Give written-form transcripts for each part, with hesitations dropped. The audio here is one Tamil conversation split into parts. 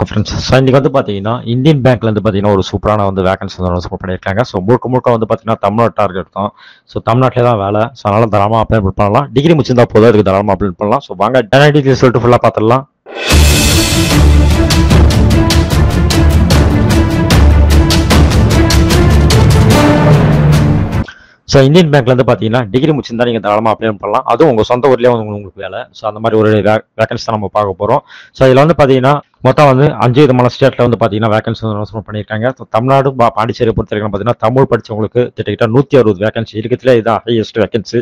ஃப்ரெண்ட்ஸ், ஸோ இன்னைக்கு வந்து பார்த்தீங்கன்னா இந்தியன் பேங்க்ல இருந்து பார்த்தீங்கன்னா ஒரு சூப்பரான வந்து வேகன்சி வந்து அனௌன்ஸ் பண்ணியிருக்காங்க. ஸோ முழுக்க முழுக்க வந்து பார்த்தீங்கன்னா தமிழ்நாடு டார்கெட் தான். ஸோ தமிழ்நாட்டிலே தான் வேலை. ஸோ அதனால தாராளமாக அப்ளை பண்ணலாம். டிகிரி முடிச்சிருந்தா போதும், அதுக்கு தாராளமாக அப்ளை பண்ணலாம். ஸோ வாங்க டீட்டெயில்ஸ் சொல்லிட்டு ஃபுல்லாக பார்த்துடலாம். ஸோ இந்தியன் பேங்க்ல இருந்து பார்த்தீங்கன்னா டிகிரி முடிச்சிருந்தா நீங்கள் தாராளமாக அப்ளை பண்ணலாம். அதுவும் உங்கள் சொந்த ஊர்லேயே வந்து உங்களுக்கு வேலை. ஸோ அந்த மாதிரி ஒரு வேகன்சி தான் நம்ம பார்க்க போகிறோம். ஸோ இதில் வந்து பார்த்தீங்கன்னா மொத்தம் வந்து 5 விதமான ஸ்டேட்ல வந்து பார்த்தீங்கன்னா வேகன்சி வந்து அனௌன்ஸ்மெண்ட் பண்ணியிருக்காங்க. ஸோ தமிழ்நாடு பாண்டிச்சேரி பொறுத்த வரைக்கும் பார்த்தீங்கன்னா தமிழ் படிச்சவங்களுக்கு கிட்டத்தட்ட 160 வேகன்சி இருக்கிறதுல இதுதான் ஹையஸ்ட் வேகன்சி.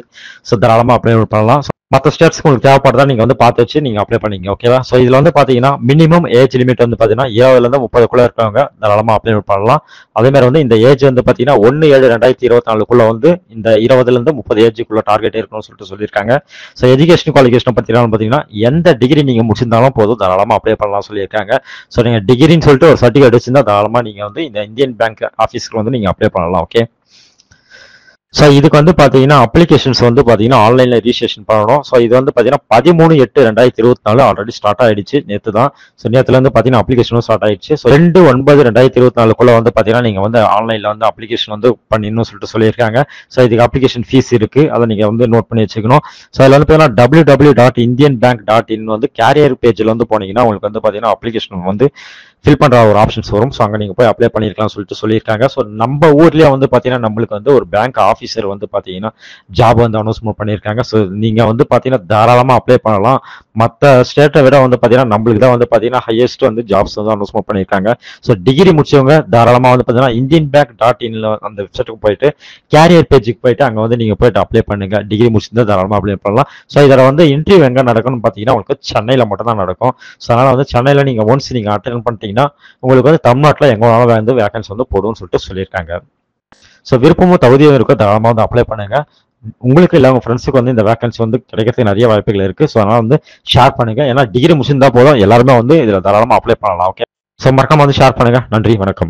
ஸோ தாராளமாக அப்ளை பண்ணலாம். மற்ற ஸ்டேட்ஸ்க்கு உங்களுக்கு தேவைப்படுறதா நீங்கள் வந்து பார்த்து வச்சு நீங்கள் அப்ளை பண்ணிங்க, ஓகேவா? ஸோ இதில் வந்து பார்த்தீங்கன்னா மினிமம் ஏஜ் லிமிட் வந்து பார்த்தீங்கன்னா 20லேருந்து 30க்குள்ள இருக்கவங்க தாராளமாக அப்ளை பண்ணலாம். அதே மாதிரி வந்து இந்த ஏஜ் வந்து பார்த்தீங்கன்னா 1/7/2024 வந்து இந்த 20லேருந்து 30 ஏஜுக்குள்ள டார்கெட் இருக்கணும்னு சொல்லியிருக்காங்க. ஸோ எஜுகேஷன் குவாலிஃபிகேஷன் பார்த்தீங்கன்னா எந்த டிகிரி நீங்கள் முடிச்சிருந்தாலும் போதும், தாராளமாக அப்ளை பண்ணலாம் சொல்லியிருக்காங்க. ஸோ நீங்கள் டிகிரின்னு சொல்லிட்டு ஒரு சர்டிஃபிகேட் வச்சிருந்தா தாராளமாக நீங்கள் வந்து இந்த இந்தியன் பேங்க் ஆஃபீஸ்க்கு வந்து நீங்கள் அப்ளை பண்ணலாம், ஓகே? ஸோ இதுக்கு வந்து பார்த்தீங்கன்னா அப்ளிகேஷன்ஸ் வந்து பார்த்தீங்கன்னா ஆன்லைனில் ரிஜிஸ்ட்ரேஷன் பண்ணணும். ஸோ இது வந்து பார்த்தீங்கன்னா 13/8/2024 ஆல்ரெடி ஸ்டார்ட் ஆயிடுச்சு, நேற்று தான். ஸோ நேற்றுலேருந்து பார்த்தீங்கன்னா அப்ளிகேஷனும் ஸ்டார்ட் ஆயிடுச்சு. ஸோ 2/9/2024 வந்து பார்த்தீங்கன்னா நீங்கள் வந்து ஆன்லைனில் வந்து அப்ளிகேஷன் வந்து பண்ணிடணும்னு சொல்லியிருக்காங்க. ஸோ இதுக்கு அப்ளிகேஷன் ஃபீஸ் இருக்குது, அதை நீங்கள் வந்து நோட் பண்ணி வச்சுக்கணும். ஸோ அதில் வந்து பார்த்தீங்கன்னா www.indianbank.in வந்து கேரியர் பேஜில் வந்து போனீங்கன்னா உங்களுக்கு வந்து பார்த்தீங்கன்னா அப்ளிகேஷன் வந்து ஃபில் பண்ணுற ஒரு ஆப்ஷன்ஸ் வரும். ஸோ அங்கே நீங்கள் போய் அப்ளை பண்ணியிருக்கலாம் சொல்லியிருக்காங்க. ஸோ நம்ம ஊர்லேயே வந்து பார்த்தீங்கன்னா நம்மளுக்கு வந்து ஒரு பேங்க் ஆஃபீஸர் வந்து பார்த்தீங்கன்னா ஜாப் வந்து அனௌன்ஸ்மெண்ட் பண்ணியிருக்காங்க. ஸோ நீங்கள் வந்து பார்த்தீங்கன்னா தாராளமாக அப்ளை பண்ணலாம். மற்ற ஸ்டேட்டை விட வந்து பார்த்தீங்கன்னா நம்மளுக்கு தான் வந்து பார்த்தீங்கன்னா ஹையஸ்ட் வந்து ஜாப்ஸ் வந்து அனௌன்ஸ்மெண்ட் பண்ணியிருக்காங்க. ஸோ டிகிரி முடிச்சவங்க தாராளமாக வந்து பார்த்தீங்கன்னா indianbank.in அந்த வெப்சைட்டுக்கு போயிட்டு கேரியர் பேஜுக்கு போயிட்டு அங்கே வந்து நீங்கள் போயிட்டு அப்ளை பண்ணுங்க. டிகிரி முடிச்சிருந்தா தாராளமாக அப்ளை பண்ணலாம். ஸோ இதில் வந்து இன்டர்வியூ எங்கே நடக்கும்னு பார்த்தீங்கன்னா உங்களுக்கு சென்னையில் மட்டும் தான் நடக்கும். ஸோ அதனால் வந்து சென்னையில் நீங்கள் ஒன்ஸ் நீங்கள் அட்டென்ட் பண்ணிட்டீங்கன்னா உங்களுக்கு வந்து தமிழ்நாட்டில் எங்க வேணாலும் வந்து வேகன்சி வந்து போடும்னு சொல்லியிருக்காங்க. ஸோ விருப்பமும் தகுதியும் இருக்க தாராளமாக வந்து அப்ளை பண்ணுங்க. உங்களுக்கு இல்லை உங்க ஃப்ரெண்ட்ஸுக்கு வந்து இந்த வேகன்சி வந்து கிடைக்கிறதுக்கு நிறைய வாய்ப்புகள் இருக்கு. ஸோ அதனால வந்து ஷேர் பண்ணுங்க. ஏன்னா டிகிரி முடிச்சிருந்தா போதும், எல்லாருமே வந்து இதில் தாராளமாக அப்ளை பண்ணலாம், ஓகே? ஸோ மறக்காம வந்து ஷேர் பண்ணுங்க. நன்றி, வணக்கம்.